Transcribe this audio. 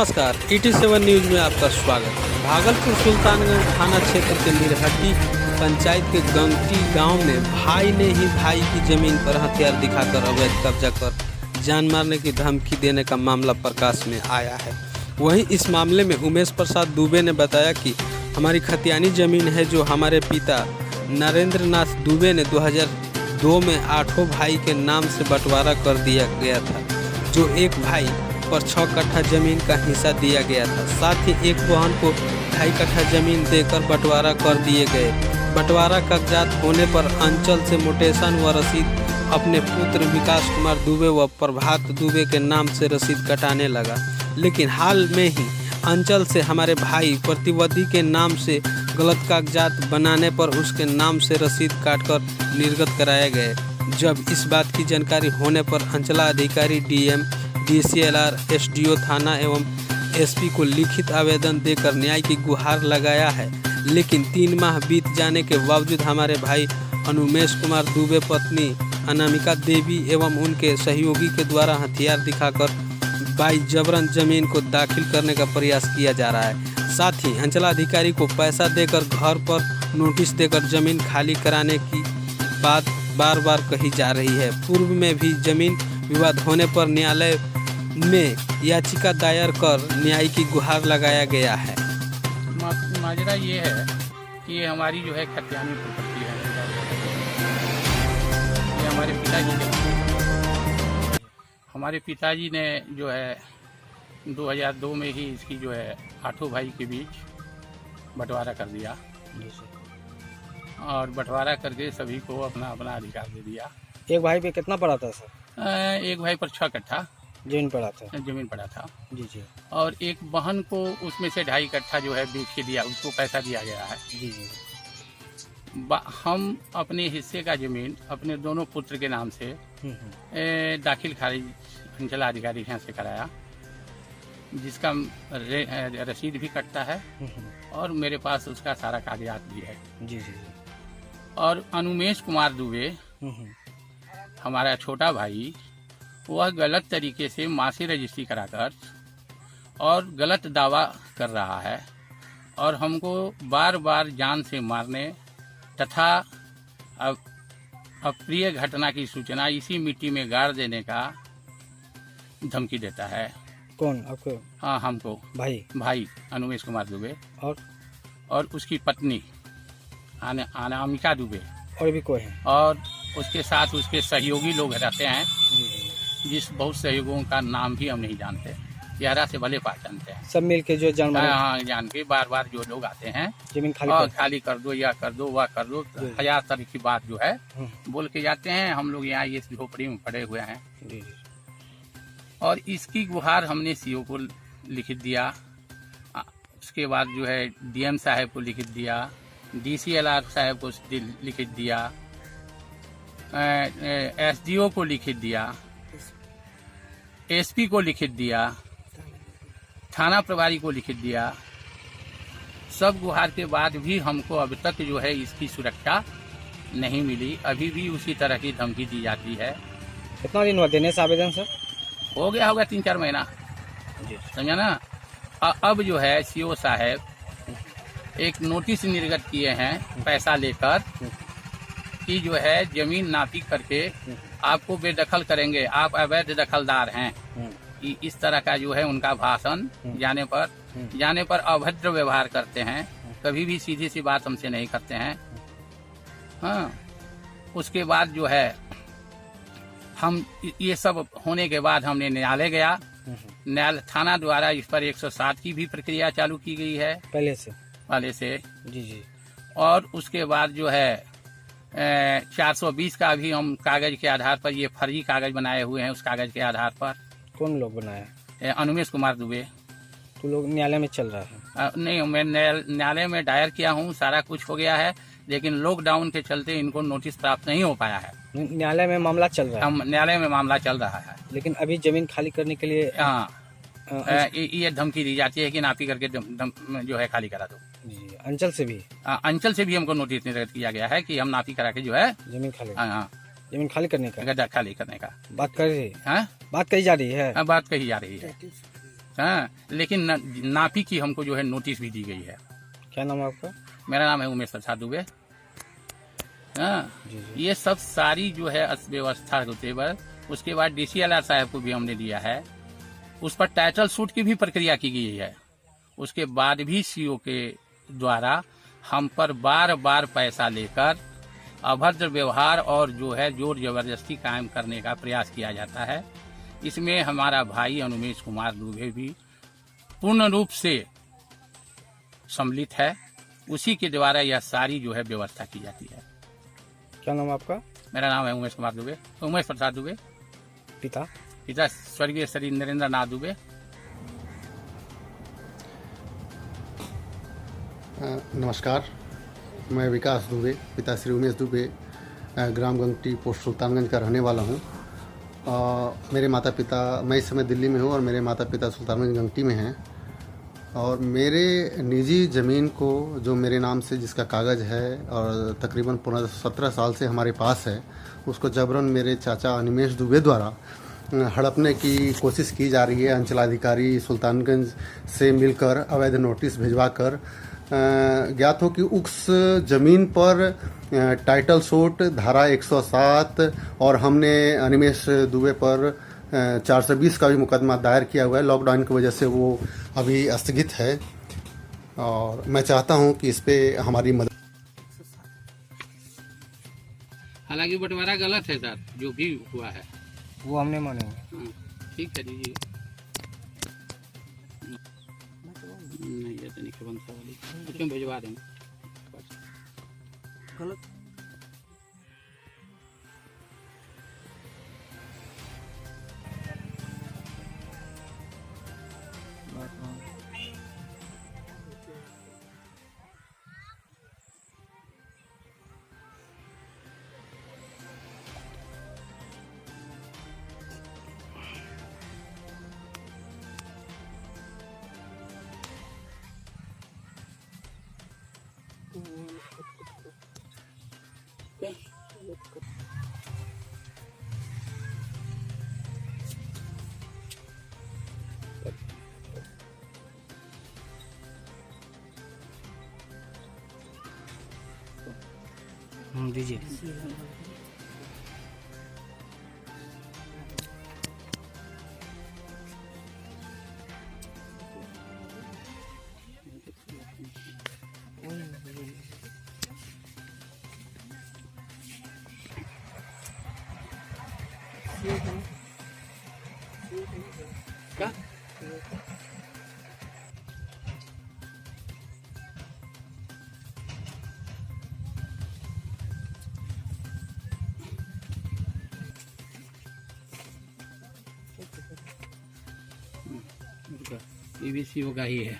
नमस्कार, ET7 news में आपका स्वागत है। भागलपुर सुल्तानगंज थाना क्षेत्र के निरहट्टी पंचायत के गंगटी गांव में भाई ने ही भाई की जमीन पर हथियार दिखाकर अवैध कब्जा कर जान मारने की धमकी देने का मामला प्रकाश में आया है। वहीं इस मामले में उमेश प्रसाद दुबे ने बताया कि हमारी खतियानी जमीन है जो हमारे पिता नरेंद्र नाथ दुबे ने 2002 में 8 भाई के नाम से बंटवारा कर दिया गया था, जो एक भाई पर 6 कट्ठा जमीन का हिस्सा दिया गया था। साथ ही एक बहन को 2.5 कट्ठा जमीन देकर बंटवारा कर दिए गए। बंटवारा कागजात होने पर अंचल से मोटेशन व रसीद अपने पुत्र विकास कुमार दुबे व प्रभात दुबे के नाम से रसीद कटाने लगा, लेकिन हाल में ही अंचल से हमारे भाई प्रतिवधी के नाम से गलत कागजात बनाने पर उसके नाम से रसीद काटकर निर्गत कराए गए। जब इस बात की जानकारी होने पर अंचलाधिकारी DM DCLR SDO थाना एवं SP को लिखित आवेदन देकर न्याय की गुहार लगाया है, लेकिन 3 माह बीत जाने के बावजूद हमारे भाई अनुमेश कुमार दुबे पत्नी अनामिका देवी एवं उनके सहयोगी के द्वारा हथियार दिखाकर बाई जबरन जमीन को दाखिल करने का प्रयास किया जा रहा है। साथ ही अंचलाधिकारी को पैसा देकर घर पर नोटिस देकर जमीन खाली कराने की बात बार बार कही जा रही है। पूर्व में भी जमीन विवाद होने पर न्यायालय में याचिका दायर कर न्याय की गुहार लगाया गया है। माजरा ये है कि ये हमारी जो है खतियानी प्रॉपर्टी है। ये हमारे पिताजी ने जो है 2002 में ही इसकी जो है 8 भाई के बीच बंटवारा कर दिया और बंटवारा करके सभी को अपना अपना अधिकार दे दिया। एक भाई पे कितना पड़ा था सर? एक भाई पर 6 कट्ठा जमीन पड़ा था। जी। और एक बहन को उसमें से 2.5 कट्ठा जो है बेच के दिया, उसको पैसा दिया गया है। जी। हम अपने हिस्से का जमीन अपने दोनों पुत्र के नाम से दाखिल खारिज अंचलाधिकारी यहाँ से कराया, जिसका रसीद भी कटता है और मेरे पास उसका सारा कागजात भी है। जी। और अनुमेश कुमार दुबे हमारा छोटा भाई, वह गलत तरीके से माँ से रजिस्ट्री कराकर और गलत दावा कर रहा है और हमको बार बार जान से मारने तथा अप्रिय घटना की सूचना इसी मिट्टी में गाड़ देने का धमकी देता है। कौन आपको? हाँ, हमको। भाई अनुमेश कुमार दुबे और उसकी पत्नी अनामिका दुबे। और भी कोई है? और उसके साथ उसके सहयोगी लोग रहते हैं, जिस बहुत सहयोगों का नाम भी हम नहीं जानते, चेहरा से भले पहचानते हैं। सब मिलके जो जान के बार बार जो लोग आते हैं जमीन खाली कर दो, या कर दो, वह कर दो, 1000 तरह की बात जो है बोल के जाते हैं। हम लोग यहाँ ये झोपड़ी में पड़े हुए हैं और इसकी गुहार हमने CO को लिखित दिया। उसके बाद जो है DM साहब को लिखित दिया, DCLR साहब को लिखित दिया, SDO को लिखित दिया, SP को लिखित दिया, थाना प्रभारी को लिखित दिया। सब गुहार के बाद भी हमको अब तक जो है इसकी सुरक्षा नहीं मिली। अभी भी उसी तरह की धमकी दी जाती है। कितना दिन हुआ देने से आवेदन सर? हो गया होगा 3-4 महीना, समझा ना। अब जो है CO साहब एक नोटिस निर्गत किए हैं पैसा लेकर कि जो है जमीन नापी करके आपको बेदखल करेंगे, आप अवैध दखलदार हैं। इस तरह का जो है उनका भाषण जाने पर अभद्र व्यवहार करते हैं। कभी भी सीधी सी बात हमसे नहीं करते हैं। हाँ, उसके बाद जो है हम ये सब होने के बाद हमने न्यायालय गया। न्यायालय थाना द्वारा इस पर 107 की भी प्रक्रिया चालू की गई है पहले से। जी। और उसके बाद जो है 420 का भी हम कागज के आधार पर, ये फर्जी कागज बनाए हुए हैं। उस कागज के आधार पर कौन लोग बनाए? अनुमेश कुमार दुबे। तो लोग न्यायालय में चल रहा है? नहीं, मैं न्यायालय में दायर किया हूँ, सारा कुछ हो गया है, लेकिन लॉकडाउन के चलते इनको नोटिस प्राप्त नहीं हो पाया है। न्यायालय में मामला चल रहा है? न्यायालय में मामला चल रहा है, लेकिन अभी जमीन खाली करने के लिए ये धमकी दी जाती है कि नापी करके जो है खाली करा दो। अंचल से भी हमको नोटिस निर्गत किया गया है कि हम नापी करा के जो है जमीन खाली करने का बात कर रही है। बात कही जा रही है। बात कही जा रही है हाँ, लेकिन नापी की हमको जो है नोटिस भी दी गई है। क्या नाम है आपका? मेरा नाम है उमेश प्रसाद दुबे। हाँ, ये सब सारी जो है व्यवस्था होते हुए उसके बाद DCLR साहब को भी हमने दिया है, उस पर टाइटल सूट की भी प्रक्रिया की गई है। उसके बाद भी CO के द्वारा हम पर बार बार पैसा लेकर अभद्र व्यवहार और जो है जोर जबरदस्ती कायम करने का प्रयास किया जाता है। इसमें हमारा भाई अनुमेश कुमार दुबे भी पूर्ण रूप से सम्मिलित है। उसी के द्वारा यह सारी जो है व्यवस्था की जाती है। क्या नाम है आपका? मेरा नाम है उमेश कुमार दुबे, उमेश प्रसाद दुबे। पिता स्वर्गीय श्री नरेंद्र नाथ दुबे। नमस्कार, मैं विकास दुबे, पिता श्री उमेश दुबे, ग्राम गंगटी, पोस्ट सुल्तानगंज का रहने वाला हूँ। मेरे माता पिता, मैं इस समय दिल्ली में हूँ और मेरे माता पिता सुल्तानगंज गंगटी में हैं। और मेरे निजी ज़मीन को जो मेरे नाम से जिसका कागज़ है और तकरीबन 17 साल से हमारे पास है, उसको जबरन मेरे चाचा अनुमेश दुबे द्वारा हड़पने की कोशिश की जा रही है। अंचलाधिकारी सुल्तानगंज से मिलकर अवैध नोटिस भिजवा कर ज्ञात हो कि उस जमीन पर टाइटल सूट धारा 107 और हमने अनुमेश दुबे पर 420 का भी मुकदमा दायर किया हुआ है। लॉकडाउन की वजह से वो अभी स्थगित है और मैं चाहता हूं कि इस पे हमारी मदद। हालांकि बंटवारा गलत है सर, जो भी हुआ है वो हमने माने हुए। ठीक है दीजिए। नहीं ये तो नहीं बनता वाली, क्यों भिजवा देंगे गलत। दीजिए। क्या ये भी CO का ही है।